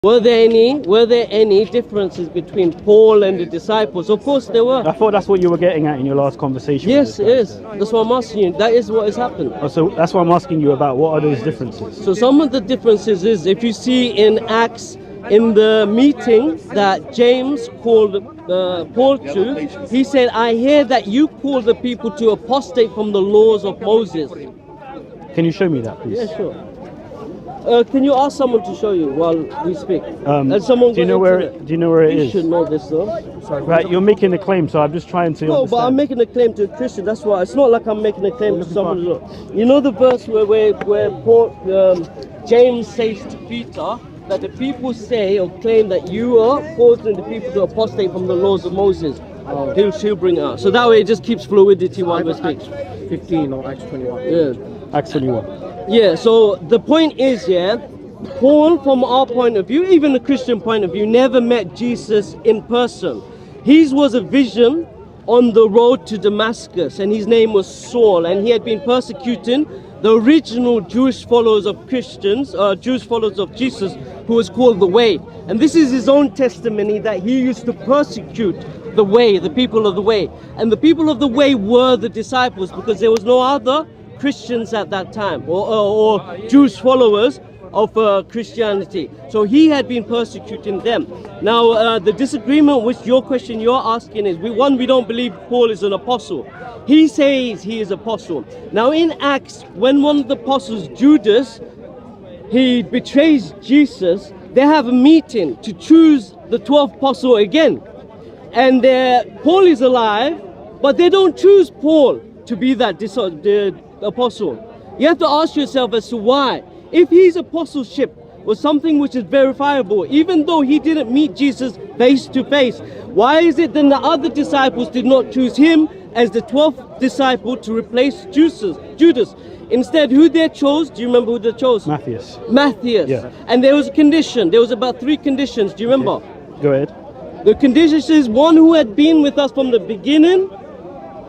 Were there any differences between Paul and the disciples? Of course there were. I thought that's what you were getting at in your last conversation. Yes, it is. That's what I'm asking you. That is what has happened. Oh, so that's what I'm asking you about. What are those differences? So some of the differences is, if you see in Acts, in the meeting that James called Paul to, he said, I hear that you call the people to apostate from the laws of Moses. Can you show me that, please? Yeah, sure. Can you ask someone to show you while we speak? And someone do you know where it you is? should know this though. Sorry. Right, you're making a claim, so I'm just trying to understand. But I'm making a claim to a Christian. That's why it's not like I'm making a claim to someone. You know the verse where Paul, James says to Peter that the people say or claim that you are causing the people to apostate from the laws of Moses. He'll bring it out. So that way it just keeps fluidity while we speak. 15 or Acts 21. Yeah. Acts 21. Yeah, so the point is, Paul, from our point of view, even the Christian point of view, never met Jesus in person. His was a vision on the road to Damascus, and his name was Saul, and he had been persecuting the original Jewish followers of Jewish followers of Jesus, who was called the Way. And this is his own testimony that he used to persecute the Way, the people of the Way. And the people of the Way were the disciples, because there was no other Christians at that time, or Jewish followers of Christianity. So he had been persecuting them. Now the disagreement with your question you're asking is, we don't believe Paul is an apostle. He says he is apostle. Now in Acts, when one of the apostles, Judas, he betrays Jesus, they have a meeting to choose the 12th apostle again. And Paul is alive, but they don't choose Paul to be that the apostle. You have to ask yourself as to why. If his apostleship was something which is verifiable, even though he didn't meet Jesus face to face, why is it then the other disciples did not choose him as the 12th disciple to replace Judas? Instead, who they chose? Do you remember who they chose? Matthias. Yeah. And there was a condition. There was about 3 conditions. Do you remember? Okay. Go ahead. The conditions is one who had been with us from the beginning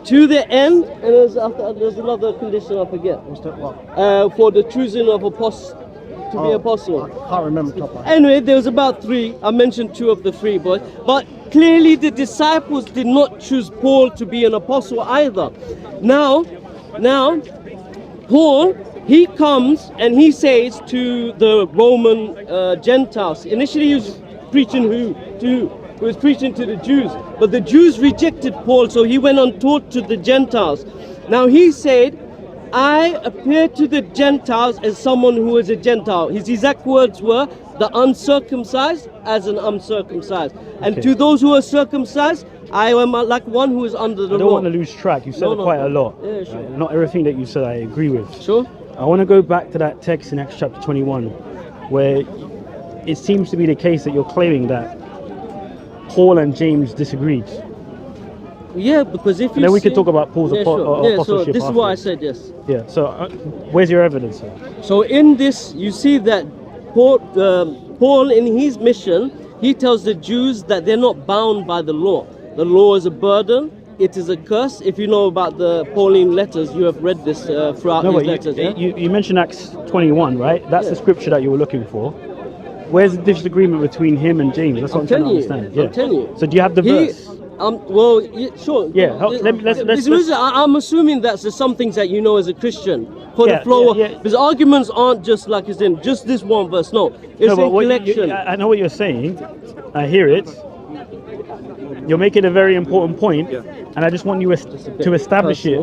to the end, and there's another condition I forget. What's that what? For the choosing of apostles to be apostle. I can't remember top of Anyway, there was about 3. I mentioned 2 of the 3, but clearly the disciples did not choose Paul to be an apostle either. Now, Paul, he comes and he says to the Roman Gentiles. Initially, he was preaching He was preaching to the Jews, but the Jews rejected Paul, so he went on taught to the Gentiles. Now he said, I appear to the Gentiles as someone who is a Gentile. His exact words were, the uncircumcised as an uncircumcised. And to those who are circumcised, I am like one who is under the law. I don't want to lose track. You said quite a lot. Yeah, sure. Not everything that you said I agree with. Sure. I want to go back to that text in Acts chapter 21, where it seems to be the case that you're claiming that Paul and James disagreed. Yeah, because if you and then we could talk about Paul's apostleship. So this is afterwards. what I said, yes. Yeah, so where's your evidence, sir? So in this, you see that Paul in his mission, he tells the Jews that they're not bound by the law. The law is a burden, it is a curse. If you know about the Pauline letters, you have read this throughout these letters. You mentioned Acts 21, right? That's the scripture that you were looking for. Where's the disagreement between him and James? That's what I'm trying to understand. I'm telling you. So do you have the verse? Sure. Yeah. Let's I'm assuming that's some things that you know as a Christian. For the flow, because arguments aren't just like it's in just this one verse. No, it's a collection. I know what you're saying. I hear it. You're making a very important point, and I just want you to establish it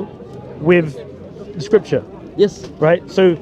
with the scripture. Yes. Right. So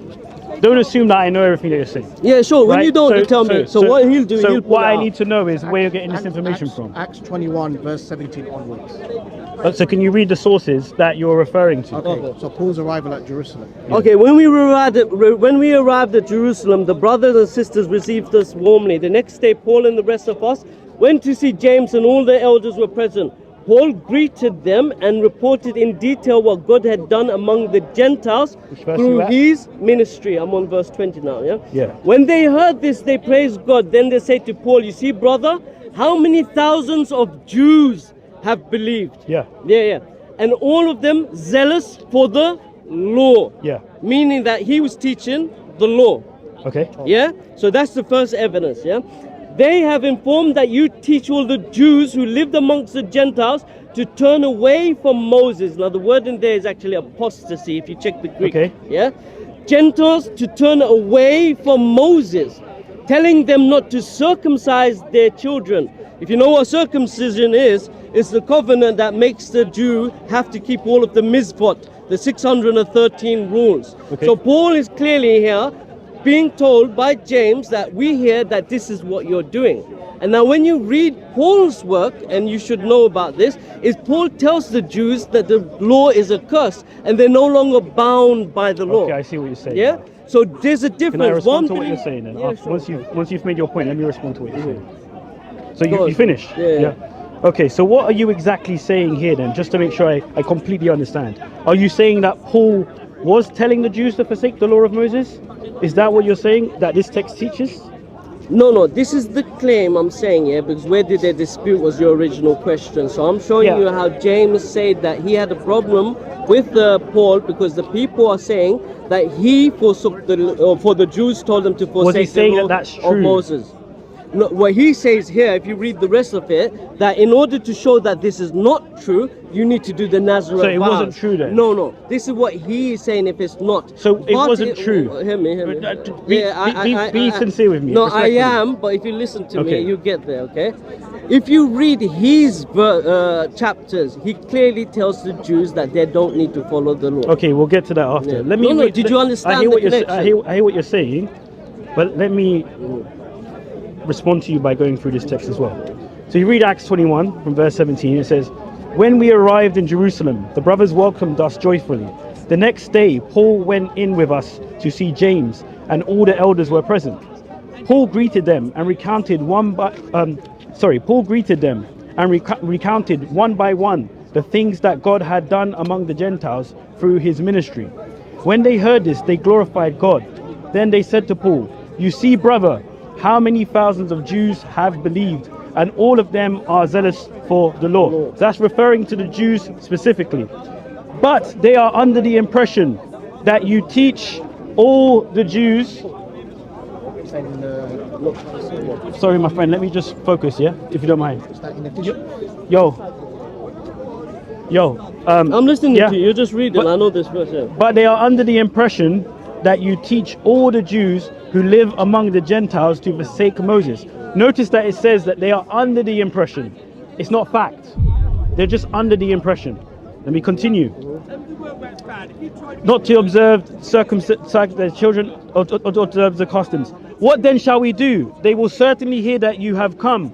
don't assume that I know everything that you're saying. Yeah, sure. When you don't, you tell me. So what he'll do, he'll pull what it I out. need to know is where you're getting this information from. Acts 21, verse 17 onwards. So can you read the sources that you're referring to? Okay. So Paul's arrival at Jerusalem. Okay, when we arrived at Jerusalem, the brothers and sisters received us warmly. The next day, Paul and the rest of us went to see James, and all the elders were present. Paul greeted them and reported in detail what God had done among the Gentiles through his ministry. I'm on verse 20 now, Yeah. When they heard this, they praised God. Then they said to Paul, you see, brother, how many thousands of Jews have believed? Yeah. And all of them zealous for the law. Yeah. Meaning that he was teaching the law. Okay. Yeah. So that's the first evidence. Yeah. They have informed that you teach all the Jews who lived amongst the Gentiles to turn away from Moses. Now the word in there is actually apostasy if you check the Greek. Okay. Yeah? Gentiles to turn away from Moses, telling them not to circumcise their children. If you know what circumcision is, it's the covenant that makes the Jew have to keep all of the mitzvot, the 613 rules. Okay. So Paul is clearly here being told by James that we hear that this is what you're doing. And now when you read Paul's work, and you should know about this, is Paul tells the Jews that the law is a curse and they're no longer bound by the law. Okay, I see what you're saying. Yeah? So there's a difference. Can I respond to what thing- you're saying then? Yeah, sure. Once you've made your point, let me respond to what you're saying. So Go on. you finished? Yeah. Okay, so what are you exactly saying here then, just to make sure I completely understand? Are you saying that Paul was telling the Jews to forsake the law of Moses? Is that what you're saying, that this text teaches? No, this is the claim I'm saying here, because where did they dispute was your original question. So I'm showing Yeah. you how James said that he had a problem with Paul because the people are saying that he forsook for the Jews told them to forsake Was he saying the law that that's of true? Moses. No, what he says here, if you read the rest of it, that in order to show that this is not true, you need to do the Nazareth So it wasn't vows. true then? No. This is what he is saying if it's not. So it But wasn't true? Hear me. Be sincere with me. No, I respectfully. am, but if you listen to Okay. me, you get there, okay? If you read his chapters, he clearly tells the Jews that they don't need to follow the law. Okay, we'll get to that after. Yeah. Let me No, read- did you understand I hear the what you're I connection? hear what you're saying, but let me respond to you by going through this text as well. So you read Acts 21 from verse 17. It says, "When we arrived in Jerusalem, the brothers welcomed us joyfully. The next day, Paul went in with us to see James, and all the elders were present. Paul greeted them and recounted one by one the things that God had done among the Gentiles through his ministry. When they heard this, they glorified God. Then they said to Paul, 'You see, brother, how many thousands of Jews have believed, and all of them are zealous for the law.'" So that's referring to the Jews specifically. "But they are under the impression that you teach all the Jews." And look, Sorry, my friend, let me just focus, yeah? If you don't mind. is that in addition? Yo. I'm listening yeah. to you. You're just reading. But- I know this verse. Yeah. But they are under the impression that you teach all the Jews who live among the Gentiles to forsake Moses. Notice that it says that they are under the impression. It's not fact. They're just under the impression. Let me continue. "Not to observe circumcise their children or to observe the customs. What then shall we do? They will certainly hear that you have come.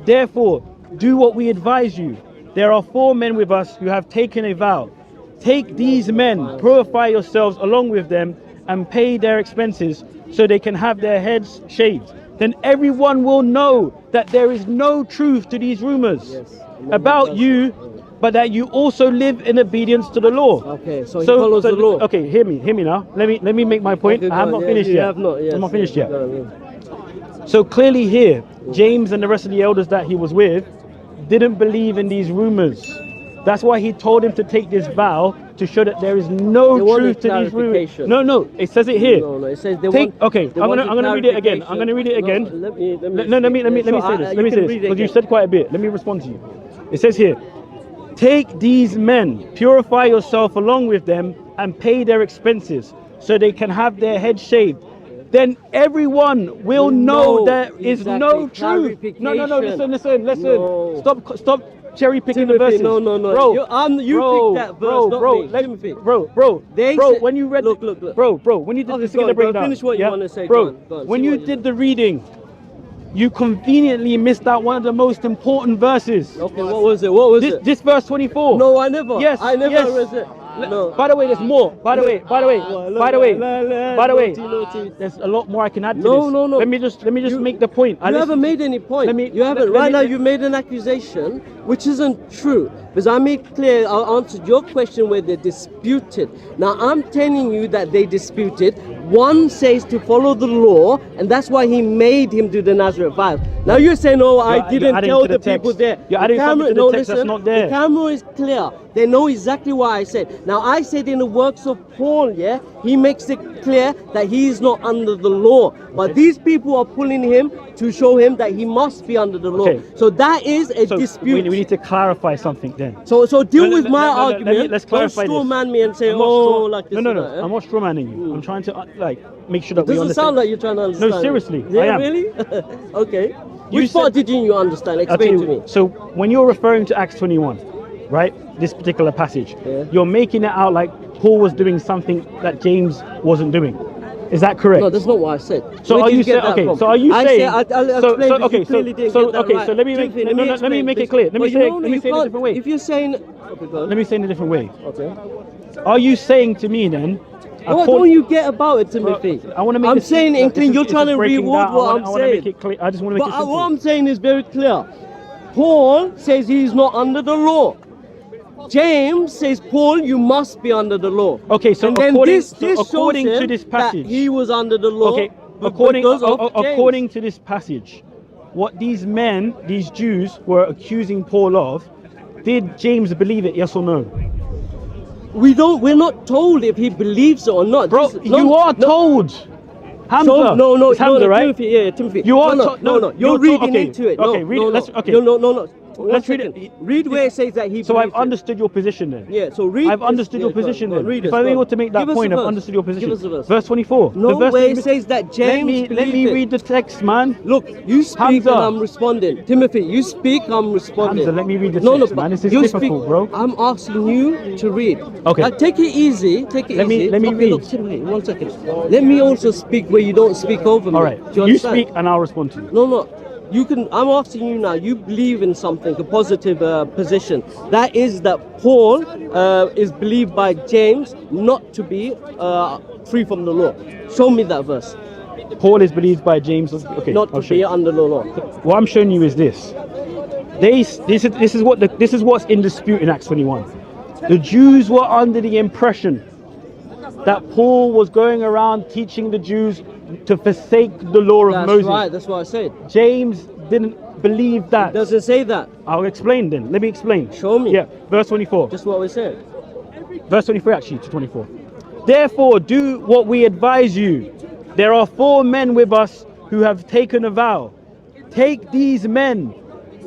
Therefore, do what we advise you. There are 4 men with us who have taken a vow. Take these men, purify yourselves along with them, and pay their expenses so they can have their heads shaved. Then everyone will know that there is no truth to these rumors about you, but that you also live in obedience to the law." Okay, so he follows the law. Okay, hear me now. Let me make my point. Okay, I have go on. not Yeah, finished you yet. have not, yes, I'm not finished yet. Go on, yeah. So clearly here, James and the rest of the elders that he was with didn't believe in these rumors. That's why he told him to take this vow to show that there is no They wanted truth to these rumors. clarification. No, it says it here. No, it says they Take, want. okay, they I'm wanted gonna read it again. I'm gonna read it again. No, let me Let me say this. Let me say this because you said quite a bit. Let me respond to you. It says here, "Take these men, purify yourself along with them, and pay their expenses, so they can have their heads shaved. Then everyone will know there is no truth." No. Listen. No. Stop cherry picking the Timothy, verses. no. Bro, You picked that verse, not me. Timothy. They bro. said- When you read, Look. bro. When you did Okay, this go on, the go on, breakdown, finish what you yeah? wanna say, bro. go on, When say you what you- did the reading, you conveniently missed out one of the most important verses. Okay, what was it? This verse 24. No, I never. Yes, I never yes. read it. No. By the way, there's more. By the way, Naughty. there's a lot more I can add to No, this. no. Let me just You- make the point. You haven't made any point. let me- you haven't. let Right me- now, you made an accusation which isn't true. Because I made clear, I answered your question where they disputed. Now I'm telling you that they disputed. One says to follow the law, and that's why he made him do the Nazareth vow. Now you're saying, "Oh, I You're didn't adding tell to the the people text. there." You're The adding something to the no, text that's listen, not there. The camera is clear. They know exactly what I said. Now I said in the works of Paul, yeah, he makes it clear that he is not under the law. But these people are pulling him to show him that he must be under the law. Okay. So that is a So dispute. we need to clarify something then. So deal No, with my argument. let's Don't clarify straw this. man me and say, I'm not oh, straw- like this. No, and that, I'm not straw manning you. I'm trying to make sure that we Doesn't understand. sound like you're trying to understand. No, seriously, Yeah, I am. really? Okay. You Which part said- didn't you understand? I'll tell Explain you, to me. So when you're referring to Acts 21, right, this particular passage, Yeah. you're making it out like Paul was doing something that James wasn't doing. Is that correct? No, that's not what I said. So Where are did you get saying that okay? from? So are you I saying? Said, I'll so, explain. so Because okay, you clearly didn't so get that okay, right. so let me make Timothy, no, no, let me explain, make it please. clear. Let me But say you know, let me you say it a can't- different way. If you're saying, okay, go on. Let me say it in a different way. Okay. Are you saying to me then? What don't you get about it, Timothy? I want to make. I'm this- saying in this clean. is- You're this trying is to breaking reward down. what I'm I want to make saying. it clear. I just want to make But it simple. what I'm saying is very clear. Paul says he's not under the law. James says, Paul, you must be under the law. Okay, so and then according- this so according shows to him this that passage- he was under the law. Okay, according according to this passage, what these men, these Jews, were accusing Paul of, did James believe it? Yes or no? we're not told if he believes it or not. Bro, This- you are told. Hamza. So, no, It's Hamza, right? Timothy, yeah, Timothy. You are no, to- no, no, you're you're reading okay, into it. okay, no, read it, no, let's- no. okay. No. Let's read One it. second. Read where it says that he. So I've believes it. understood your position then. Yeah, so read. I've this- understood your yeah, go on, position go on, then. read If it, I'm go able on. to make that Give us point, a I've verse. understood your position. Give us a verse. Verse 24. No, The verse where that it you- says that James let me believed it. read the text, man. Look, you speak Hamza. and I'm responding. Timothy, you speak, I'm responding. Hamza, let me read the no, text, but man. This is you difficult, bro. I'm asking you to read. Okay. Take it easy. Take it Let me- easy. let me okay, read. Look, Timothy, 1 second. Let me also speak where you don't speak over me. All right. Do you You understand? speak and I'll respond to you. No. You can. I'm asking you now. You believe in something, a positive position. That is that Paul is believed by James not to be free from the law. Show me that verse. Paul is believed by James. Okay. Not I'll to show be you. under the law. What I'm showing you is this. This is what's in dispute in Acts 21. The Jews were under the impression that Paul was going around teaching the Jews to forsake the law of That's Moses. right. That's what I said. James didn't believe that. It doesn't say that. I'll explain then. Let me explain. Show me. Yeah, verse 24. Just what we said. Verse 23 actually to 24. Therefore do what we advise you. There are 4 men with us who have taken a vow. Take these men,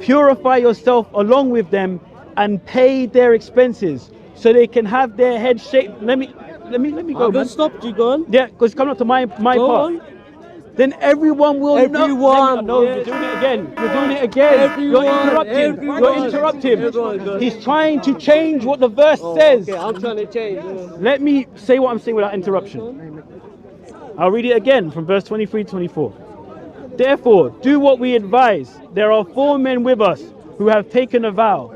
purify yourself along with them, and pay their expenses so they can have their heads shaved. Let me go, I man. haven't stopped you, go on. Yeah, because it's coming up to my Go part. on. Then everyone will know. Everyone, No, yes. you're doing it again. You're doing it again. Everyone, You're interrupting. everyone. You're interrupting. Everyone, go on. He's trying to change what the verse Oh, says. Okay, I'm trying to change. Let me say what I'm saying without interruption. I'll read it again from verse 23 to 24. Therefore, do what we advise. There are 4 men with us who have taken a vow.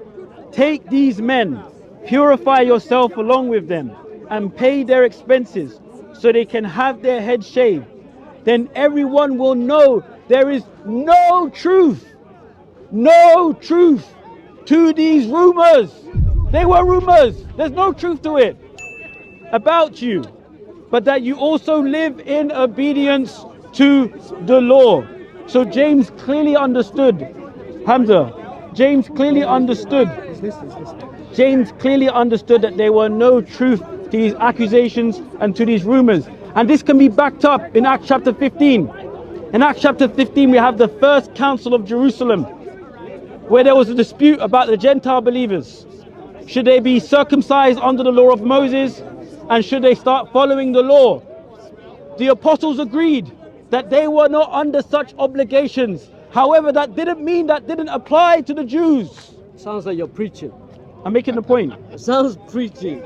Take these men, purify yourself along with them, and pay their expenses so they can have their heads shaved. Then everyone will know there is no truth to these rumors. They were rumors. There's no truth to it about you, but that you also live in obedience to the law. So James clearly understood, Hamza, James clearly understood that there were no truth to these accusations and to these rumors. And this can be backed up in Acts chapter 15. In Acts chapter 15, we have the first council of Jerusalem, where there was a dispute about the Gentile believers. Should they be circumcised under the law of Moses, and should they start following the law? The apostles agreed that they were not under such obligations. However, that didn't mean that didn't apply to the Jews. Sounds like you're preaching. I'm making the point. It sounds preaching.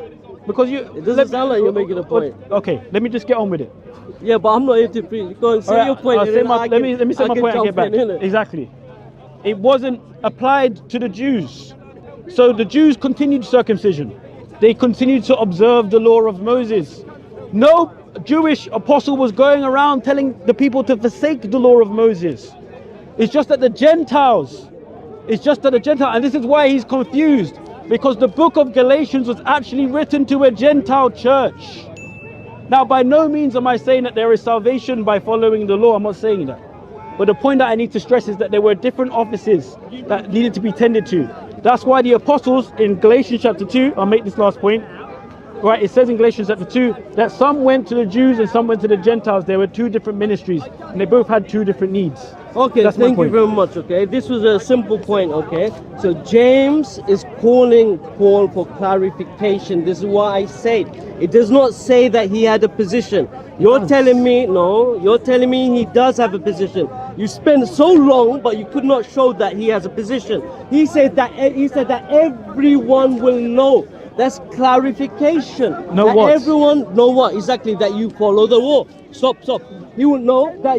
Because It doesn't sound like you're making a point. Okay, let me just get on with it. Yeah, but I'm not here to preach. Go and say All right, your point. I'll and say then my- I let can- me say I my can point and jump get back. in, innit? Exactly. It wasn't applied to the Jews. So the Jews continued circumcision. They continued to observe the law of Moses. No Jewish apostle was going around telling the people to forsake the law of Moses. It's just that the Gentiles, and this is why he's confused, because the book of Galatians was actually written to a Gentile church. Now, by no means am I saying that there is salvation by following the law. I'm not saying that. But the point that I need to stress is that there were different offices that needed to be tended to. That's why the apostles in Galatians chapter 2, I'll make this last point. right, it says in Galatians chapter 2 that some went to the Jews and some went to the Gentiles. There were two different ministries and they both had two different needs. Okay, That's my thank you point. very much. Okay, this was a simple point. Okay, so James is calling Paul for clarification. This is why I said it does not say that he had a position. You're telling me no. You're telling me he does have a position. You spent so long, but you could not show that he has a position. He said that everyone will know. That's clarification. Know that what? Everyone know what exactly, that you follow the law. Stop. You will know that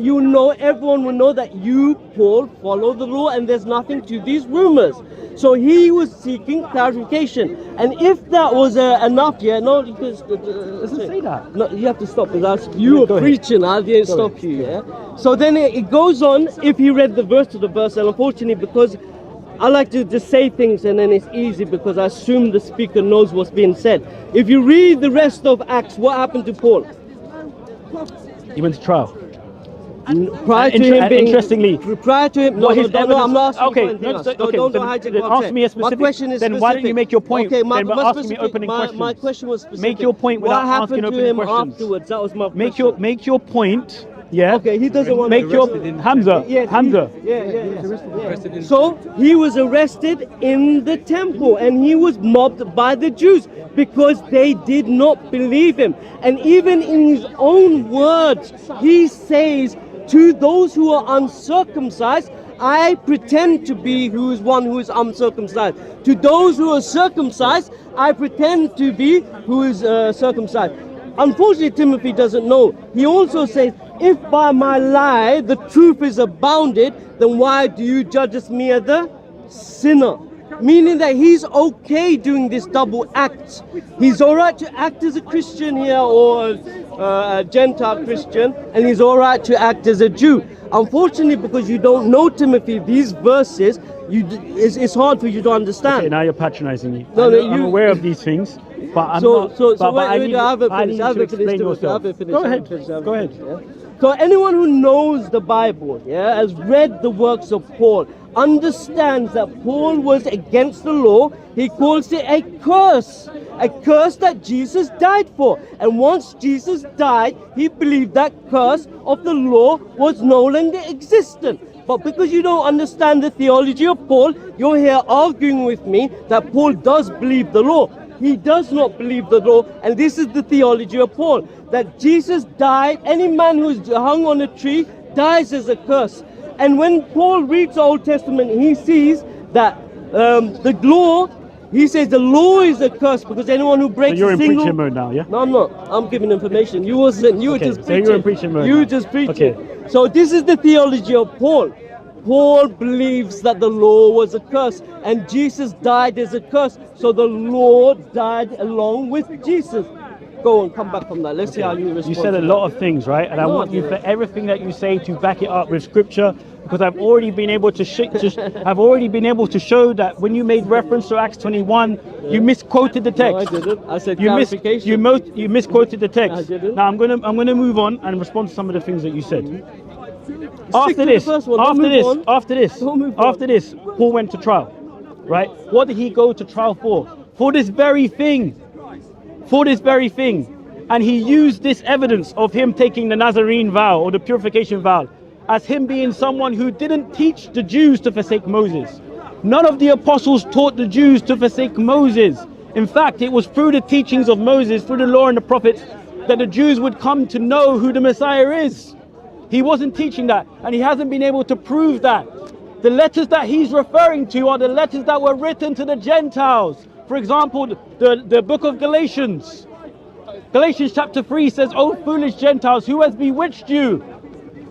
everyone will know that you, Paul, follow the law, and there's nothing to these rumors. So he was seeking clarification, and if that was enough, because Doesn't say that. no, you have to stop because you were Go ahead. preaching. I didn't Go stop ahead. you. Yeah. So then it goes on. If he read the verse to the verse, and unfortunately, because I like to just say things and then it's easy because I assume the speaker knows what's being said. If you read the rest of Acts, what happened to Paul? He went to trial. Prior to him being, interestingly, prior to him, what his I'm not asking okay, for anything else. okay, Don't then hijack then what I'm ask saying. me a My specific. question is Then why don't you specific. make your point? Okay, my then my asking me specific- opening questions. my question was specific. Make your point without what asking happened to opening him questions. afterwards? That was my Make question. your point. Yeah. Okay, he doesn't want Make to your Hamza. Yes, Hamza. Yeah. So he was arrested in the temple and he was mobbed by the Jews because they did not believe him. And even in his own words, he says, to those who are uncircumcised, I pretend to be who is uncircumcised. To those who are circumcised, I pretend to be who is circumcised. Unfortunately, Timothy doesn't know. He also says, if by my lie the truth is abounded, then why do you judge me as the sinner? Meaning that he's okay doing this double act. He's all right to act as a Christian here or a Gentile Christian, and he's all right to act as a Jew. Unfortunately, because you don't know Timothy, these verses, it's hard for you to understand. Okay, now you're patronizing me. No, I'm aware of these things, but I'm not. So but I wait, need, I haven't I need finished. I to haven't explain finished. I yourself. haven't finished. Go I ahead. haven't finished. Go ahead. Yeah. So anyone who knows the Bible, has read the works of Paul, understands that Paul was against the law. He calls it a curse that Jesus died for. And once Jesus died, he believed that curse of the law was no longer existent. But because you don't understand the theology of Paul, you're here arguing with me that Paul does believe the law. He does not believe the law, and this is the theology of Paul, that Jesus died. Any man who is hung on a tree dies as a curse. And when Paul reads the Old Testament, he sees that the law, he says the law is a curse because anyone who breaks So you're a in single... preaching mode now, yeah? No, I'm not. I'm giving information. You wasn't. You were Okay, just so preaching. you're in preaching mode You now. were just preaching. Okay. So this is the theology of Paul. Paul believes that the law was a curse and Jesus died as a curse. So the law died along with Jesus. Go on, come back from that. Let's see how you respond. You said a to lot of things, right? And I No, want I you for didn't. everything that you say to back it up with scripture, because I've already been able to I've already been able to show that when you made reference to Acts 21, you misquoted the that. No, I text. didn't. I said You clarification. you misquoted the text. I didn't. Now I'm gonna move on and respond to some of the things that you said. Stick After to this, the first one. Don't move on. after Don't this, move on. Paul went to trial, right? What did he go to trial for? For this very thing. For this very thing. And he used this evidence of him taking the Nazarene vow or the purification vow as him being someone who didn't teach the Jews to forsake Moses. None of the apostles taught the Jews to forsake Moses. In fact, it was through the teachings of Moses, through the law and the prophets, that the Jews would come to know who the Messiah is. He wasn't teaching that, and he hasn't been able to prove that. The letters that he's referring to are the letters that were written to the Gentiles. For example, the book of Galatians. Galatians chapter 3 says, "O foolish Gentiles, who has bewitched you?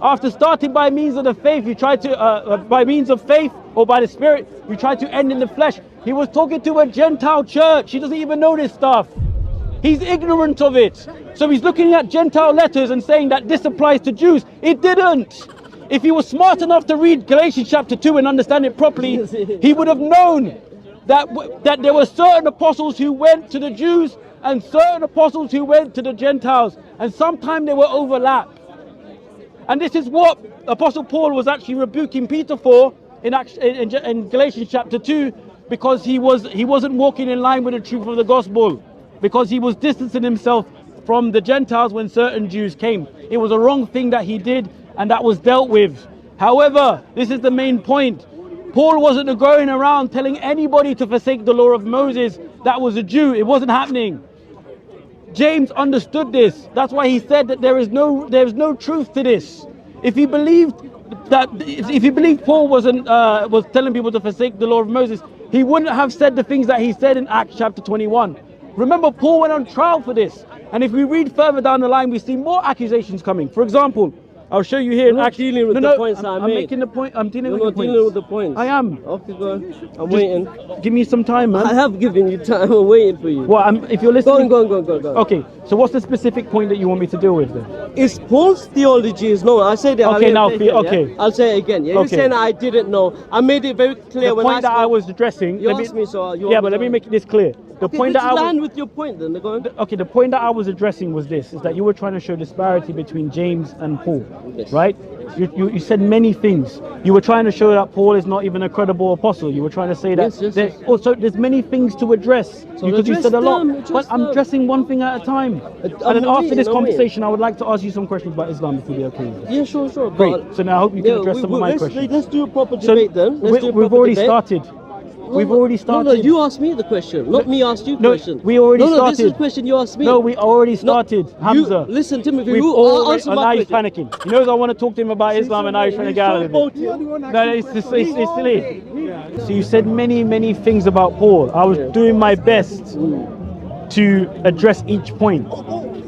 After starting by means of the faith, you try to, by means of faith or by the Spirit, you try to end in the flesh." He was talking to a Gentile church. He doesn't even know this stuff. He's ignorant of it. So he's looking at Gentile letters and saying that this applies to Jews. It didn't. If he was smart enough to read Galatians chapter 2 and understand it properly, he would have known that there were certain apostles who went to the Jews and certain apostles who went to the Gentiles, and sometimes they were overlapped. And this is what Apostle Paul was actually rebuking Peter for in Galatians chapter 2, because he wasn't walking in line with the truth of the gospel. because he was distancing himself from the Gentiles when certain Jews came. It was a wrong thing that he did, and that was dealt with. However, this is the main point. Paul wasn't going around telling anybody to forsake the law of Moses that was a Jew. It wasn't happening. James understood this. That's why he said that there is no truth to this. If he believed Paul was telling people to forsake the law of Moses, he wouldn't have said the things that he said in Acts chapter 21. Remember, Paul went on trial for this. And if we read further down the line, we see more accusations coming. For example, I'll show you here in Acts. Dealing with the points I made. I'm making the point. I'm dealing with the points. Dealing with the points. I am. Okay, go on. I'm waiting. Give me some time, man. I have given you time. I'm waiting for you. Well, if you're listening. Go on. Okay, so what's the specific point that you want me to deal with then? Is Paul's theology is no? I said that. Okay, Yeah? I'll say it again. Yeah, you're saying I didn't know. I made it very clear The when point that I was addressing. You asked me, so you yeah, but let me make this clear. The point that I land with your point then. Go on. Okay, the point that I was addressing was this: is that you were trying to show disparity between James and Paul, right? You said many things. You were trying to show that Paul is not even a credible apostle. You were trying to say that yes. also there's many things to address. So because you said a lot, but I'm them. addressing one thing at a time. And then after this conversation, I would like to ask you some questions about Islam, if you'd be okay with it. Yeah, sure. Great. So now I hope you can address some of my questions. Let's do a proper debate then. We've already started. We've already started. No, you asked me the question, not me asked you the question. We already started. No, this is the question you asked me. No, we already started, Hamza. Listen to me. Now he's panicking. He knows I want to talk to him about Islam, and now he's trying to get out of it. No, it's silly. So you said many things about Paul. I was doing my best to address each point.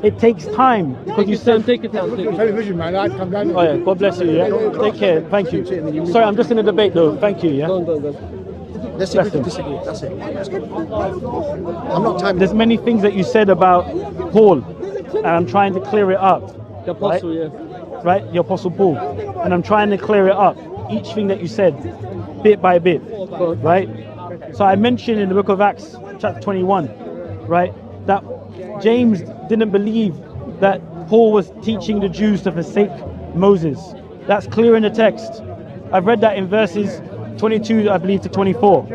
It takes time because you said. Take it down. Television, man. I'd come down. Oh yeah, God bless you. Yeah, take care. Thank you. Sorry, I'm just in a debate though. Thank you. Yeah. Go. Let's agree to disagree. That's it. I'm not timing. There's many things that you said about Paul, and I'm trying to clear it up. The apostle, Right, the apostle Paul, and I'm trying to clear it up. Each thing that you said, bit by bit, right? So I mentioned in the book of Acts, chapter 21, right, that James didn't believe that Paul was teaching the Jews to forsake Moses. That's clear in the text. I've read that in verses 22, I believe, to 24.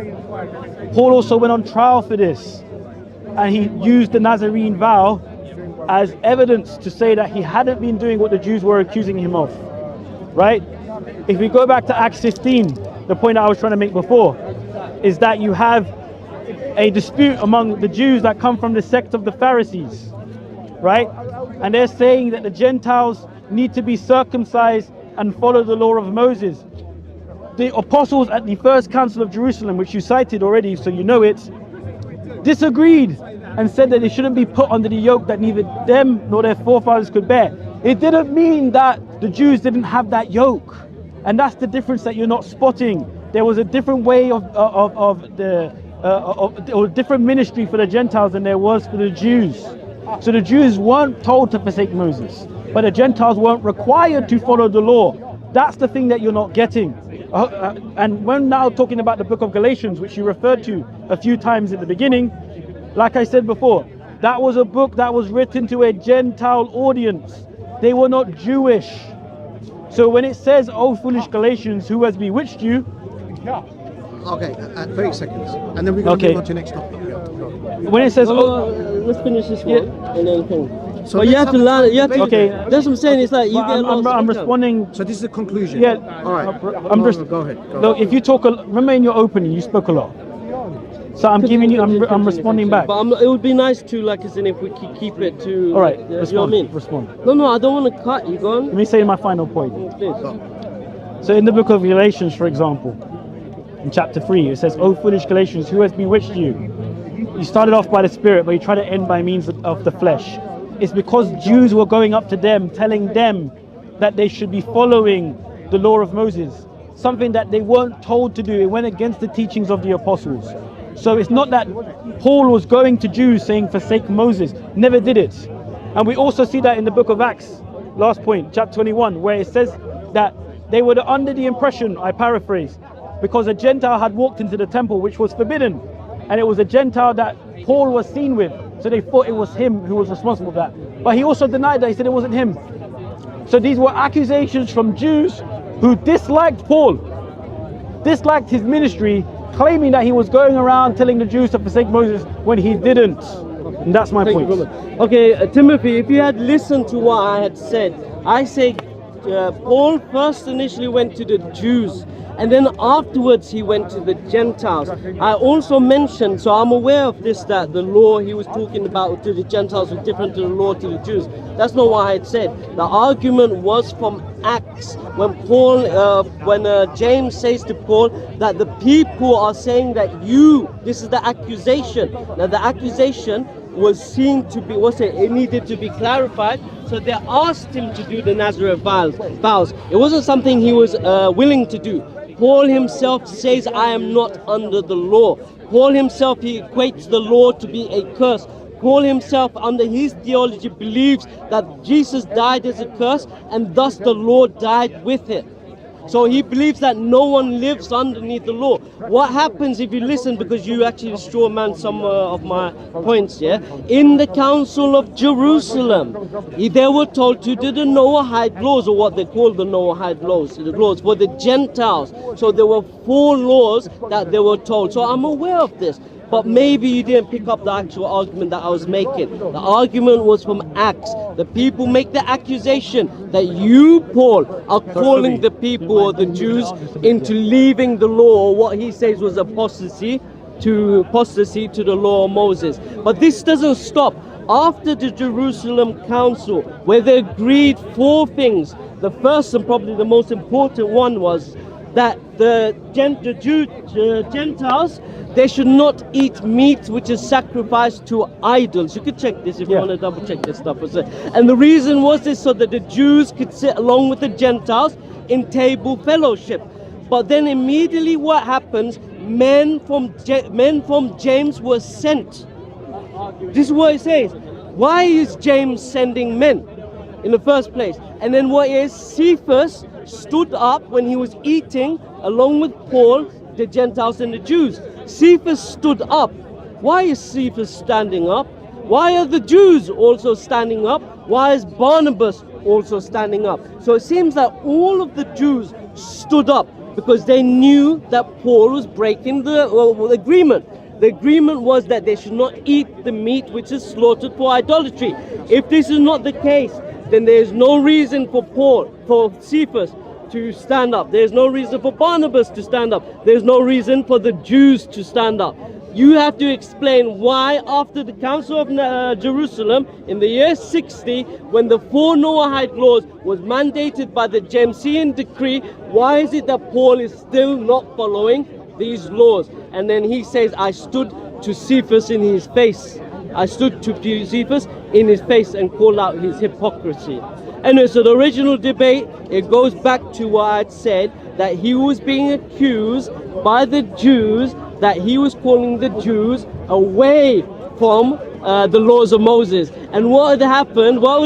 Paul also went on trial for this, and he used the Nazarene vow as evidence to say that he hadn't been doing what the Jews were accusing him of, right? If we go back to Acts 15, the point that I was trying to make before is that you have a dispute among the Jews that come from the sect of the Pharisees, right? And they're saying that the Gentiles need to be circumcised and follow the law of Moses. The apostles at the first council of Jerusalem, which you cited already, so you know it, disagreed and said that they shouldn't be put under the yoke that neither them nor their forefathers could bear. It didn't mean that the Jews didn't have that yoke, and that's the difference that you're not spotting. There was a different way or different ministry for the Gentiles than there was for the Jews. So the Jews weren't told to forsake Moses, but the Gentiles weren't required to follow the law. That's the thing that you're not getting. And when now talking about the book of Galatians, which you referred to a few times at the beginning, like I said before, that was a book that was written to a Gentile audience. They were not Jewish. So when it says, "Oh foolish Galatians, who has bewitched you?" Okay, 30 seconds. And then we're going to move on to the next topic. When it says, let's finish this one, and then come. So but you have to learn. You have to. Okay. That's what I'm saying. It's like you get I'm responding. So this is the conclusion. Yeah. All right. Go ahead. Look, if you talk, remember in your opening, you spoke a lot. So I'm giving you. I'm responding back. But it would be nice to, like I said, if we keep it to. All right. You Respond. know what I mean? Respond. No, I don't want to cut you. Go on. Let me say my final point. Please. So in the book of Galatians, for example, in chapter 3, it says, "Oh foolish Galatians, who has bewitched you?" You started off by the Spirit, but you try to end by means of the flesh. It's because Jews were going up to them, telling them that they should be following the law of Moses, something that they weren't told to do. It went against the teachings of the apostles. So it's not that Paul was going to Jews saying forsake Moses, never did it. And we also see that in the book of Acts, last point, chapter 21, where it says that they were under the impression, I paraphrase, because a Gentile had walked into the temple, which was forbidden, and it was a Gentile that Paul was seen with, so they thought it was him who was responsible for that. But he also denied that. He said it wasn't him. So these were accusations from Jews who disliked Paul, disliked his ministry, claiming that he was going around telling the Jews to forsake Moses when he didn't. And that's my Thank you point. very much. Okay, Timothy, if you had listened to what I had said, I say Paul first initially went to the Jews, and then afterwards he went to the Gentiles. I also mentioned, so I'm aware of this, that the law he was talking about to the Gentiles was different to the law to the Jews. That's not what I had said. The argument was from Acts, when James says to Paul that the people are saying that this is the accusation. Now the accusation was seen to be, it needed to be clarified, so they asked him to do the Nazareth vows. It wasn't something he was willing to do. Paul himself says, I am not under the law. Paul himself, he equates the law to be a curse. Paul himself, under his theology, believes that Jesus died as a curse, and thus the law died with it. So he believes that no one lives underneath the law. What happens if you listen, because you actually straw man some of my points, yeah? In the Council of Jerusalem, they were told to do the Noahide laws, or what they call the Noahide laws, the laws for the Gentiles. So there were 4 laws that they were told. So I'm aware of this. But maybe you didn't pick up the actual argument that I was making. The argument was from Acts. The people make the accusation that you, Paul, are calling the people or the Jews into leaving the law, or what he says was apostasy to the law of Moses. But this doesn't stop. After the Jerusalem Council, where they agreed 4 things, the first and probably the most important one was that the Gentiles, they should not eat meat which is sacrificed to idols. You could check this if you want to double check this stuff. And the reason was this, so that the Jews could sit along with the Gentiles in table fellowship. But then immediately what happens, men from James were sent. This is what it says. Why is James sending men in the first place? And then what is, Cephas stood up when he was eating along with Paul, the Gentiles and the Jews. Cephas stood up. Why is Cephas standing up? Why are the Jews also standing up? Why is Barnabas also standing up? So it seems that all of the Jews stood up because they knew that Paul was breaking the agreement. The agreement was that they should not eat the meat which is slaughtered for idolatry. If this is not the case, then there is no reason for Cephas to stand up. There's no reason for Barnabas to stand up. There's no reason for the Jews to stand up. You have to explain why, after the Council of Jerusalem in the year 60, when the 4 Noahide laws was mandated by the Jamesian decree, why is it that Paul is still not following these laws? And then he says, I stood to Cephas in his face. I stood to Cephas in his face and called out his hypocrisy. Anyway, so the original debate, it goes back to what I'd said, that he was being accused by the Jews, that he was calling the Jews away from the laws of Moses. And what would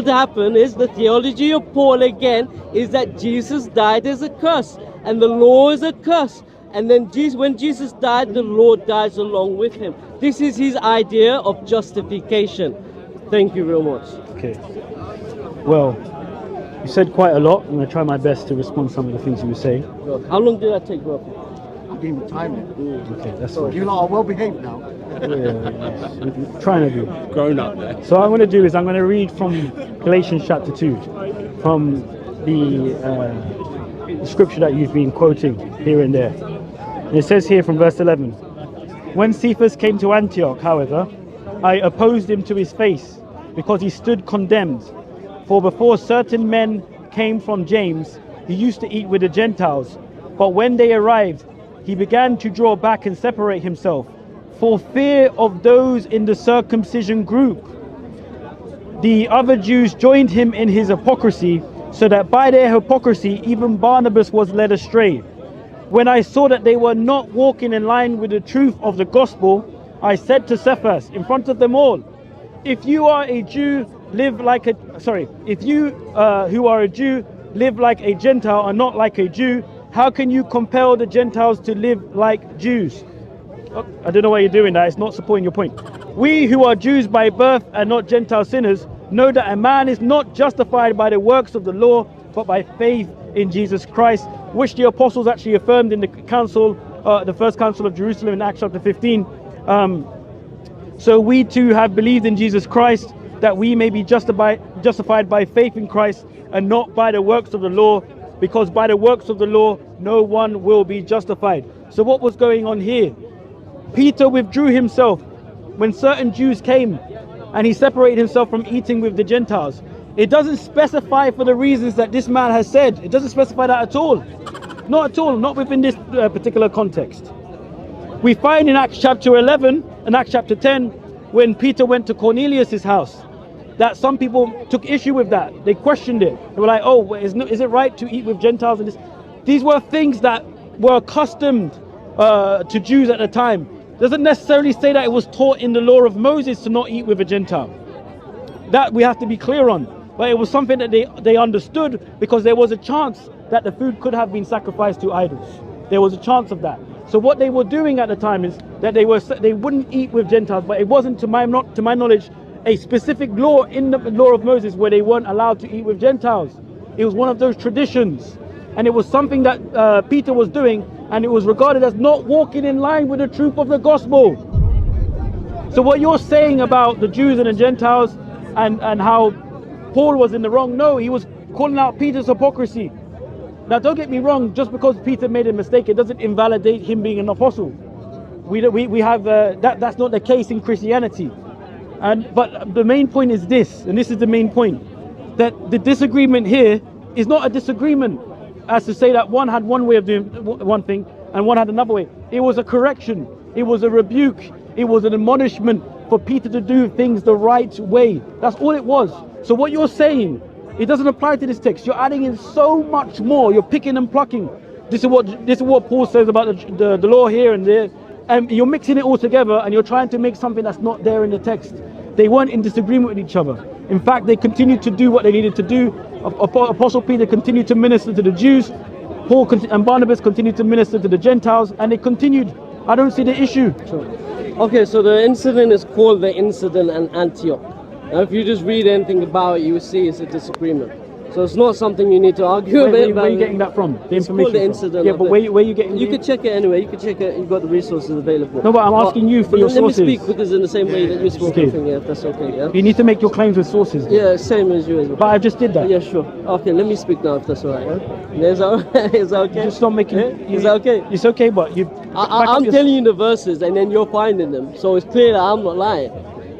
happen is, the theology of Paul again is that Jesus died as a curse, and the law is a curse. And then when Jesus died, the law dies along with him. This is his idea of justification. Thank you very much. Okay. Well, you said quite a lot. I'm going to try my best to respond to some of the things you were saying. How long did that take, roughly? I gave him time. Okay, that's So all. you lot are well behaved now. Yeah, trying to do. Grown up there. So what I'm going to do is I'm going to read from Galatians chapter 2, from the scripture that you've been quoting here and there. And it says here from verse 11, when Cephas came to Antioch, however, I opposed him to his face, because he stood condemned. For before certain men came from James, he used to eat with the Gentiles. But when they arrived, he began to draw back and separate himself, for fear of those in the circumcision group. The other Jews joined him in his hypocrisy, so that by their hypocrisy even Barnabas was led astray. When I saw that they were not walking in line with the truth of the gospel, I said to Cephas in front of them all, if you are a Jew, if you who are a Jew live like a Gentile and not like a Jew, how can you compel the Gentiles to live like Jews? I don't know why you're doing that. It's not supporting your point. We who are Jews by birth and not Gentile sinners know that a man is not justified by the works of the law, but by faith in Jesus Christ, which the apostles actually affirmed in the council, the first council of Jerusalem in Acts chapter 15. So we too have believed in Jesus Christ, that we may be justified by faith in Christ and not by the works of the law, because by the works of the law no one will be justified. So what was going on here? Peter withdrew himself when certain Jews came, and he separated himself from eating with the Gentiles. It doesn't specify for the reasons that this man has said. It doesn't specify that at all. Not at all, not within this particular context. We find in Acts chapter 11 and Acts chapter 10, when Peter went to Cornelius' house, that some people took issue with that. They questioned it. They were like, oh, is it right to eat with Gentiles? And these were things that were accustomed to Jews at the time. Doesn't necessarily say that it was taught in the law of Moses to not eat with a Gentile. That we have to be clear on. But it was something that they understood, because there was a chance that the food could have been sacrificed to idols. There was a chance of that. So what they were doing at the time is that they wouldn't eat with Gentiles, but it wasn't, to my knowledge, a specific law in the law of Moses where they weren't allowed to eat with Gentiles. It was one of those traditions, and it was something that Peter was doing, and it was regarded as not walking in line with the truth of the gospel. So what you're saying about the Jews and the Gentiles and how Paul was in the wrong, no, he was calling out Peter's hypocrisy. Now don't get me wrong, just because Peter made a mistake, it doesn't invalidate him being an apostle. We have that's not the case in Christianity. But the main point is this, and this is the main point, that the disagreement here is not a disagreement as to say that one had one way of doing one thing and one had another way. It was a correction, it was a rebuke, it was an admonishment for Peter to do things the right way. That's all it was. So what you're saying, it doesn't apply to this text. You're adding in so much more. You're picking and plucking. This is what Paul says about the law here and there, and you're mixing it all together, and you're trying to make something that's not there in the text. They weren't in disagreement with each other. In fact, they continued to do what they needed to do. Apostle Peter continued to minister to the Jews. Paul and Barnabas continued to minister to the Gentiles, and they continued. I don't see the issue. Sure. Okay, so the incident is called the incident in Antioch. Now, if you just read anything about it, you will see it's a disagreement. So it's not something you need to argue about. Where are you getting that from? The it's information called the from? incident. Yeah, but where are you getting? You can check it anyway. You can check it. You've got the resources available. No, but I'm asking you for your sources. Let me speak, because in the same way that you spoke, Okay. yeah, if that's okay. Yeah. You need to make your claims with sources. Yeah, same as you as well. But I just did that. Yeah, sure. Okay, let me speak now, if that's all right. Yeah? Is that okay? Just not making. Yeah? Is that okay? It's okay, but you. I'm telling you the verses, and then you're finding them, so it's clear that I'm not lying.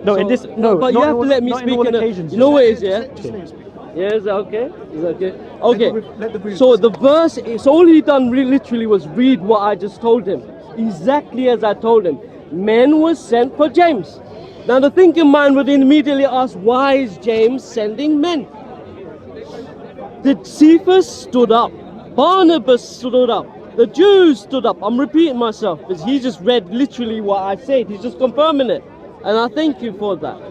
No, so, in this no. But you have to let me speak. You know what it is, yeah? Yeah, is that okay? Is that okay? Okay. So the verse, so all he done literally was read what I just told him, exactly as I told him. Men were sent for James. Now the thinking mind would immediately ask, why is James sending men? The Cephas stood up, Barnabas stood up, the Jews stood up. I'm repeating myself, because he just read literally what I said. He's just confirming it, and I thank you for that.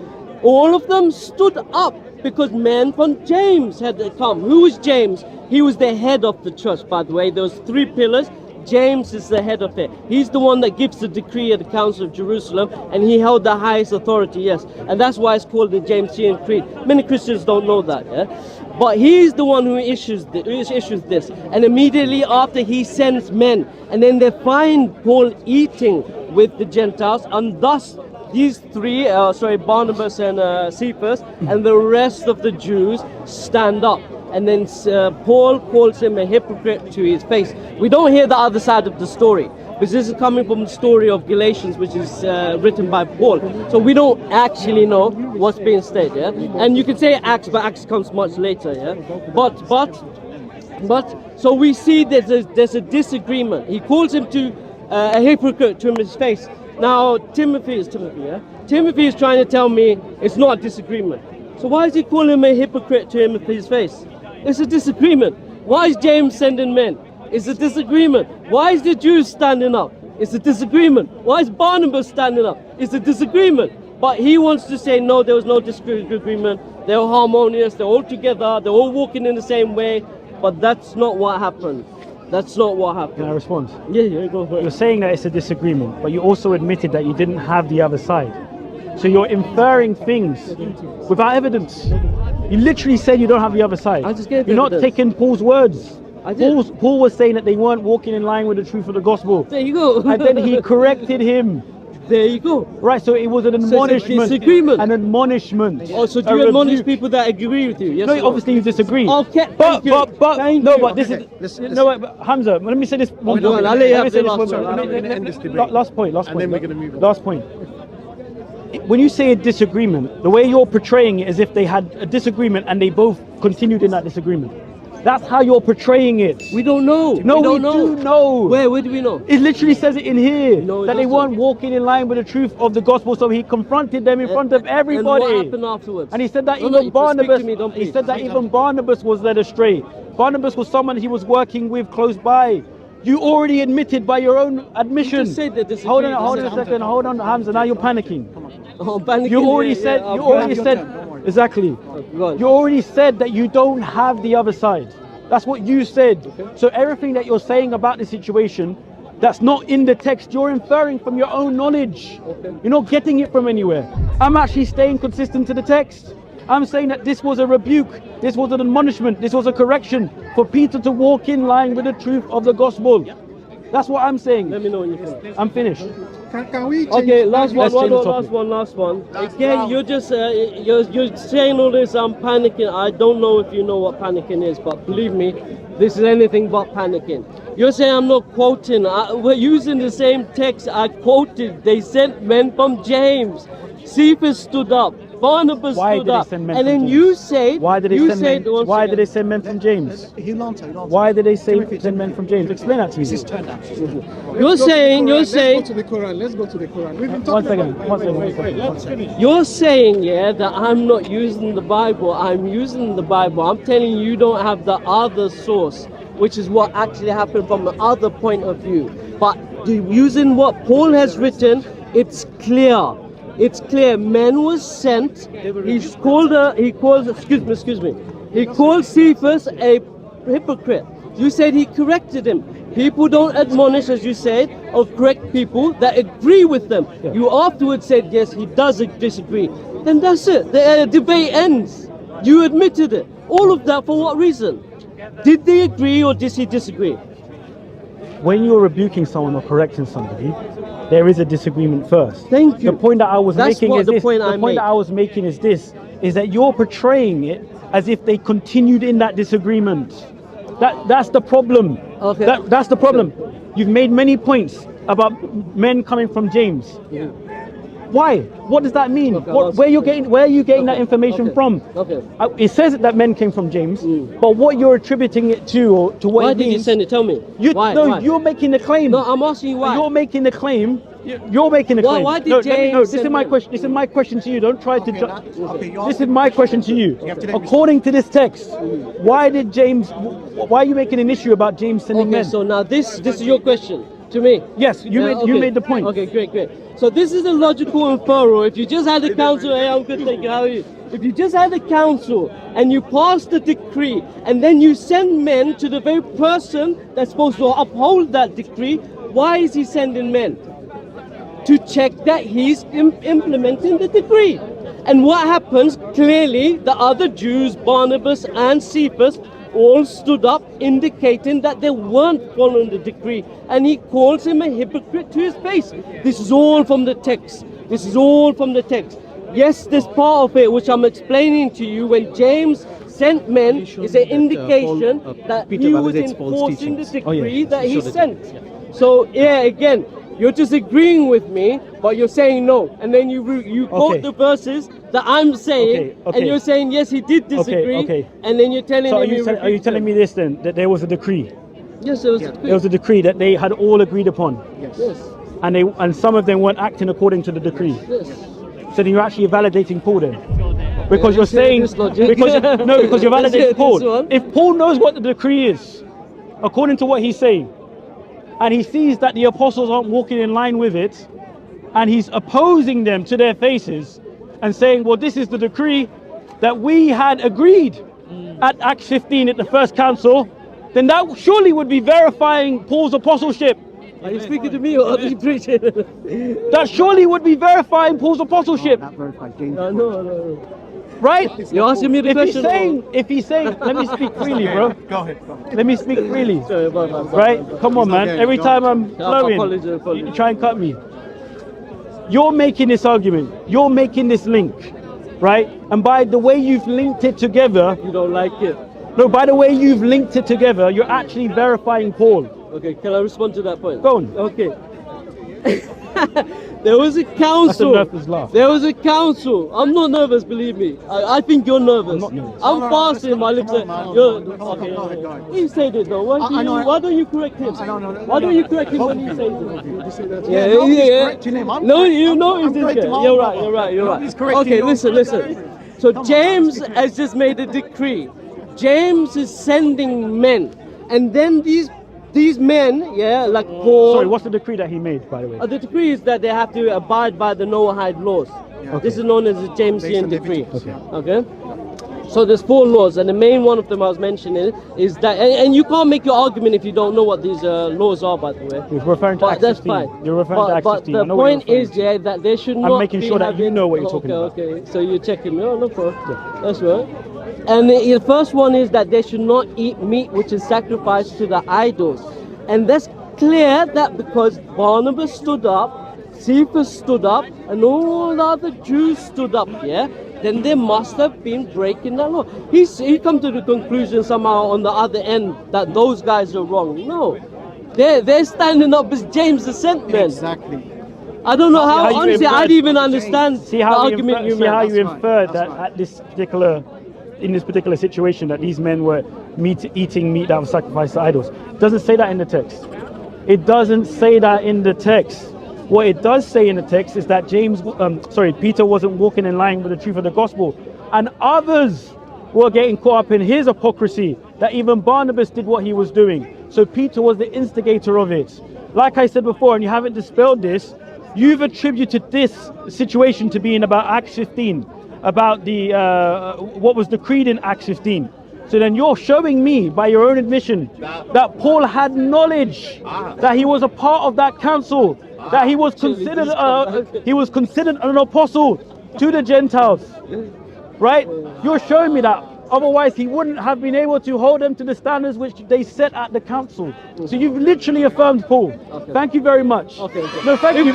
All of them stood up because men from James had come. Who was James? He was the head of the church, by the way. There was 3 pillars. James is the head of it. He's the one that gives the decree at the Council of Jerusalem, and he held the highest authority, yes. And that's why it's called the Jamesian Creed. Many Christians don't know that, yeah? But he's the one who issues this. And immediately after, he sends men. And then they find Paul eating with the Gentiles, and thus these 3, Barnabas and Cephas, and the rest of the Jews stand up. And then Paul calls him a hypocrite to his face. We don't hear the other side of the story, because this is coming from the story of Galatians, which is written by Paul. So we don't actually know what's being said, yeah? And you can say Acts, but Acts comes much later, yeah? But so we see there's a disagreement. He calls him to a hypocrite to his face. Now, Timothy is trying to tell me it's not a disagreement. So why is he calling him a hypocrite to Timothy's face? It's a disagreement. Why is James sending men? It's a disagreement. Why is the Jews standing up? It's a disagreement. Why is Barnabas standing up? It's a disagreement. But he wants to say, no, there was no disagreement. They're harmonious. They're all together. They're all walking in the same way. But that's not what happened. That's not what happened. Can I respond? Yeah, go for it. You're saying that it's a disagreement, but you also admitted that you didn't have the other side. So you're inferring things without evidence. You literally said you don't have the other side. I just gave You're evidence. not taking Paul's words. I did. Paul was saying that they weren't walking in line with the truth of the gospel. There you go. And then he corrected him. There you go. Right, so it was an So it's a admonishment. disagreement. An admonishment. Oh, so do A you admonish rebuke. people that agree with you? Yes. No, or obviously you disagree. Okay, but thank you. Thank no, you. but this Okay, is listen. no. Wait, but Hamza, let me say this. One go on, point. I'll let you Let me have say the this last one. one. We're gonna end this debate. Last point. And then we're gonna move on. Last point. When you say a disagreement, the way you're portraying it is if they had a disagreement and they both continued in that disagreement. That's how you're portraying it. We don't know. No, we don't do know. Where do we know? It literally says it in here No, it that they doesn't. weren't walking in line with the truth of the gospel, so he confronted them in front of everybody. And what happened afterwards? And he said that No, even no, you can speak Barnabas, to me, don't he please. said that even Barnabas was led astray. Barnabas was someone he was working with close by. You already admitted by your own admission. You just said that this is hold on agreed. a second, hold on, Hamza. Now you're panicking. Oh, panicking, You already yeah, said, yeah, you I'll already go. said, exactly. Go on. You already said that you don't have the other side. That's what you said. So everything that you're saying about the situation, that's not in the text. You're inferring from your own knowledge. You're not getting it from anywhere. I'm actually staying consistent to the text. I'm saying that this was a rebuke, this was an admonishment, this was a correction for Peter to walk in line with the truth of the gospel. That's what I'm saying. Let me know when you're finished. I'm finished. Can we change? Okay, last one, Let's change the last topic. one. Again, you're just you're saying all this. I'm panicking. I don't know if you know what panicking is, but believe me, this is anything but panicking. You're saying I'm not quoting. We're using the same text I quoted. They sent men from James. Cephas stood up. Barnabas Why stood did they up. send men And from then James? you said. Why did they you send said men? once Why again- did they send men from James? He'll answer. Why did they Timothy, send men from James? Explain that to me. This is turned out. You're saying. Let's go to the Quran. Let's go to the Quran. We've been One talking second. about- One second. Wait, One second. let's finish. You're saying, yeah, that I'm not using the Bible. I'm using the Bible. I'm telling you, you don't have the other source, which is what actually happened from the other point of view. But using what Paul has written, it's clear. It's clear. Man was sent. He called Cephas a hypocrite. You said he corrected him. People don't admonish, as you said, or correct people that agree with them. Yeah. You afterwards said, yes, he does disagree. Then that's it. The debate ends. You admitted it. All of that for what reason? Did they agree or did he disagree? When you're rebuking someone or correcting somebody, there is a disagreement first. Thank you. The point that I was That's making what is the this. point The I point made. that I was making is this: is that you're portraying it as if they continued in that disagreement. That's the problem. Okay. That's the problem. You've made many points about men coming from James. Why? What does that mean? Okay, Where are you getting that information okay, from? okay. It says that men came from James, but what you're attributing it to, or to what Why it did you means, send it? Tell me. Why? No, Why? you're making the claim. No, I'm asking you why. You're making the claim. You're making the claim. Why did no, let me- James no, this is send my men? question. This is my question to you. Don't try to. you're This is my question to you. have to let me According to this text, why did James? Why are you making an issue about James sending Okay, men? so now this is your question to me. Yes, you made the point. Okay, great. So this is a logical inferral. If you just had a council, hey, I'm good, thank you. How are you? If you just had a council and you passed the decree and then you send men to the very person that's supposed to uphold that decree, why is he sending men? To check that he's implementing the decree. And what happens? Clearly, the other Jews, Barnabas and Cephas, all stood up indicating that they weren't following the decree, and he calls him a hypocrite to his face. This is all from the text. This is all from the text. Yes, this part of it which I'm explaining to you, when James sent men, is an indication that Peter he was validates Paul's enforcing the teachings. decree that he Sure they sent. do. So yeah, again, you're disagreeing with me, but you're saying no, and then you quote Okay. the verses that I'm saying, Okay. and you're saying yes, he did disagree, okay. and then you're telling So are me. you telling me this then, that there was a decree? Yes, there was. There was a decree that they had all agreed upon, Yes. and some of them weren't acting according to the decree. Yes. So then you're actually validating Paul then. Because you're let's hear saying, this logic. because you're Let's hear validating this Paul. one. If Paul knows what the decree is, according to what he's saying, and he sees that the apostles aren't walking in line with it, and he's opposing them to their faces and saying, well, this is the decree that we had agreed at Acts 15 at the first council, then that surely would be verifying Paul's apostleship. Are you speaking to me or are you preaching? That surely would be verifying Paul's apostleship, Not verified. James. No. right? You're asking me the question. If he's saying, let me speak freely, bro. Go ahead. Let me speak freely. Sorry about that. Right? Come on, man. there, Every go time I'm Yeah, flowing, apologize. you try and cut me. you're making this argument, you're making this link, right? And by the way you've linked it together, You don't like it. no, by the way you've linked it together, you're actually verifying Paul. Okay, can I respond to that point? Go on. Okay. There was a council. That's a nervous laugh. There was a council. I'm not nervous, believe me. I think you're nervous. I'm not nervous. I'm No, no, fasting, my lips. come on, man. You're Go okay. ahead, go ahead. He said it though. Why don't you correct him? Why don't you correct him when he says it? Yeah, Yeah, nobody's yeah. correcting him. I'm No, correcting- you I'm- know I'm it's this correcting guy. my You're own right. brother. You're right. You're Nobody's right. correcting Okay, your- listen. So Come on, James man. has just made a decree. James is sending men, and then these men, yeah, like Paul. Sorry, what's the decree that he made, by the way? The decree is that they have to abide by the Noahide laws. This is known as the Jamesian decree. Okay. So there's 4 laws, and the main one of them I was mentioning is that, and you can't make your argument if you don't know what these laws are, by the way. You're referring to But Acts that's 15. fine. You're referring to Acts but 15. the I know what you're point is, referring to. yeah, that they should not. making be sure that you having- know what you're talking about. Okay. So you're checking me. Oh, no problem. That's right. And the first one is that they should not eat meat which is sacrificed to the idols, and that's clear that because Barnabas stood up, Cephas stood up, and all the other Jews stood up, yeah, then they must have been breaking that law. He come to the conclusion somehow on the other end that those guys are wrong. No, they're standing up as James the sent man. Exactly. I don't know how. you Honestly, I inferred- didn't even understand See the how argument you see how made. you That's inferred fine, that that's in this particular situation that these men were eating meat that was sacrificed to idols. It doesn't say that in the text. It doesn't say that in the text. What it does say in the text is that Peter wasn't walking in line with the truth of the gospel, and others were getting caught up in his hypocrisy. That even Barnabas did what he was doing. So Peter was the instigator of it. Like I said before, and you haven't dispelled this, you've attributed this situation to being about Acts 15, about the what was decreed in Acts 15. So then you're showing me, by your own admission, that Paul had knowledge that he was a part of that council, that he was considered an apostle to the Gentiles, right? You're showing me that. Otherwise, he wouldn't have been able to hold them to the standards which they set at the council. So you've literally affirmed Paul. Thank you very much. Okay. No, thank you. You've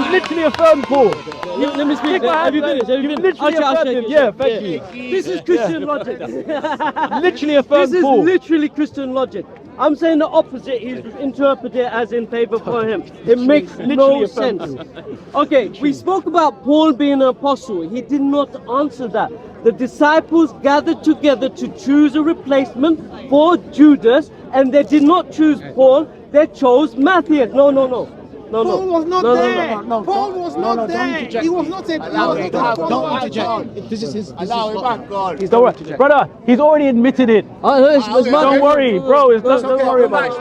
literally affirmed Paul. Let me speak. Have you finished? You've literally affirmed him. Yeah, thank you. This is Christian logic. Literally affirmed This is Paul. literally Christian logic. I'm saying the opposite. He's interpreted it as in favor for him. It makes no Literally sense. affirmed Okay, we spoke about Paul being an apostle. He did not answer that. The disciples gathered together to choose a replacement for Judas, and they did not choose Paul. They chose Matthias. No. Paul was not there. no, Paul was no, not no, don't there. interject. He was not there. Don't interject. This is not. Don't worry, brother. He's already admitted it. Don't worry, bro. Don't worry about it.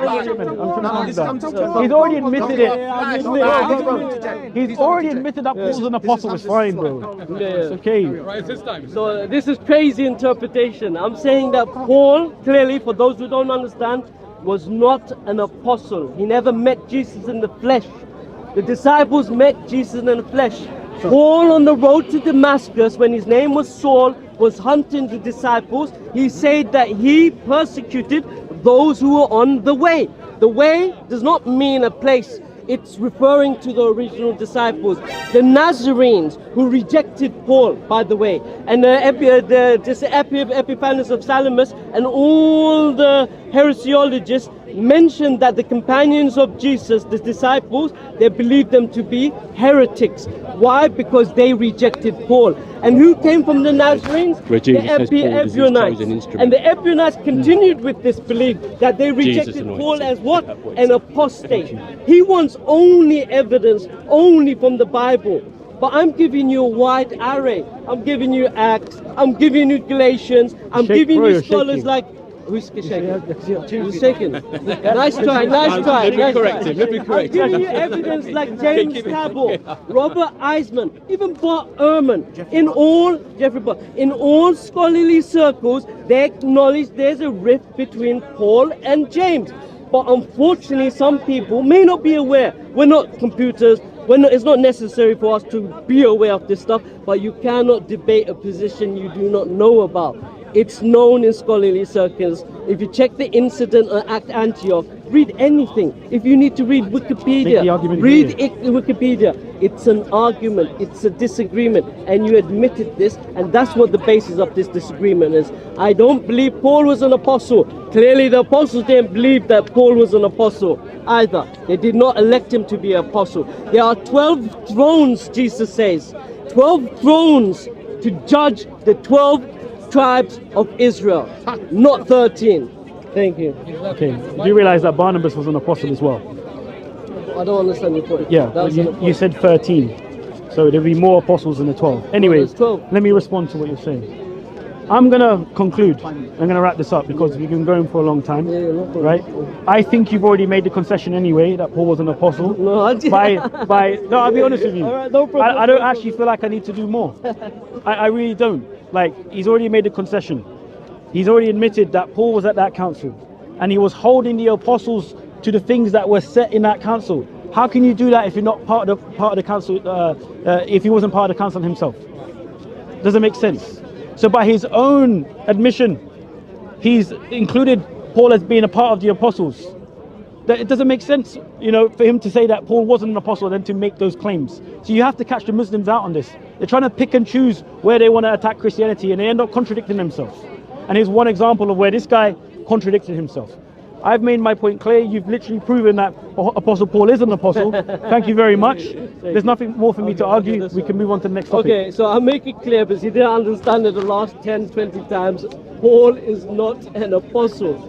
He's already admitted it. He's already admitted that Paul's an apostle. It's fine, bro. It's okay. So this is crazy interpretation. I'm saying that Paul, clearly, for those who don't understand, was not an apostle. He never met Jesus in the flesh. The disciples met Jesus in the flesh. Paul, on the road to Damascus, when his name was Saul, was hunting the disciples. He said that he persecuted those who were on the way. The way does not mean a place. It's referring to the original disciples, the Nazarenes who rejected Paul, by the way, and Epiphanes of Salamis and all the heresiologists mentioned that the companions of Jesus, the disciples, they believed them to be heretics. Why? Because they rejected Paul. And who came from the Nazarenes? Where Jesus says Paul is his chosen Ebionites. instrument. And the Ebionites continued with this belief that they Jesus rejected anointed Paul him. as what? That's what An it says. apostate. He wants only evidence, only from the Bible. But I'm giving you a wide array. I'm giving you Acts, I'm giving you Galatians, I'm giving bro, you you're scholars shaking. like... Who's shaking? Who's shaking? Nice try. Let me correct him. I'm giving you evidence like James Cabot, Robert Eisman, even Bart Ehrman. In all scholarly circles, they acknowledge there's a rift between Paul and James. But unfortunately, some people may not be aware. We're not computers. It's not necessary for us to be aware of this stuff, but you cannot debate a position you do not know about. It's known in scholarly circles. If you check the incident at Antioch, Read anything. If you need to read Make the Wikipedia, argument read here. Wikipedia. It's an argument. It's a disagreement, and you admitted this, and that's what the basis of this disagreement is. I don't believe Paul was an apostle. Clearly, the apostles didn't believe that Paul was an apostle either. They did not elect him to be an apostle. There are 12 thrones, Jesus says. 12 thrones to judge the 12 tribes of Israel, not 13. Thank you. Okay. Do you realize that Barnabas was an apostle as well? I don't understand your point. Yeah. That was an You said 13. So there'll be more apostles than the 12. Anyway, there's 12. let me respond to what you're saying. I'm going to conclude. I'm going to wrap this up because we've been going for a long time. Yeah, no problem. Right? I think you've already made the concession anyway that Paul was an apostle. No, I didn't. No, I'll be honest with you. All right, no problem. I don't actually feel like I need to do more. I really don't. Like, he's already made a concession. He's already admitted that Paul was at that council and he was holding the apostles to the things that were set in that council. How can you do that if you're not part of the council? If he wasn't part of the council himself, doesn't make sense. So by his own admission, he's included Paul as being a part of the apostles. That it doesn't make sense, you know, for him to say that Paul wasn't an apostle and then to make those claims. So you have to catch the Muslims out on this. They're trying to pick and choose where they want to attack Christianity, and they end up contradicting themselves. And here's one example of where this guy contradicted himself. I've made my point clear. You've literally proven that Apostle Paul is an apostle. Thank you very much. There's nothing more for me to argue. We can move on to the next topic. Okay, so I'll make it clear because you didn't understand it the last 10, 20 times. Paul is not an apostle.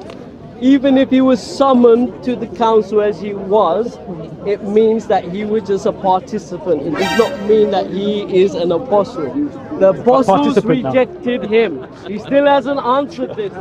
Even if he was summoned to the council as he was, it means that he was just a participant. It does not mean that he is an apostle. The apostles rejected him. He still hasn't answered this.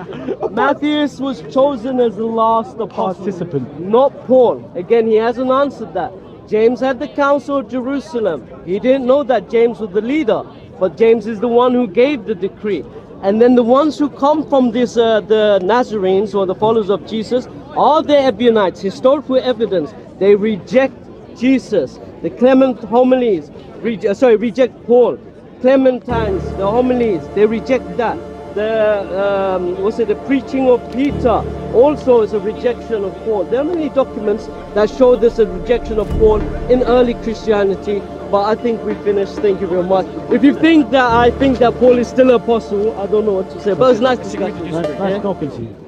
Matthias was chosen as the last apostle, Participant. not Paul. Again, he hasn't answered that. James had the council of Jerusalem. He didn't know that James was the leader, but James is the one who gave the decree. And then the ones who come from this, the Nazarenes or the followers of Jesus, are the Ebionites. Historical evidence. They reject Jesus. The Clement homilies, reject Paul. Clementines, the homilies, they reject that. The preaching of Peter also is a rejection of Paul. There are many documents that show this a rejection of Paul in early Christianity. But I think we finished. Thank you very much. If you think that I think that Paul is still an apostle, I don't know what to say. But it's nice to see you. Nice talking to you.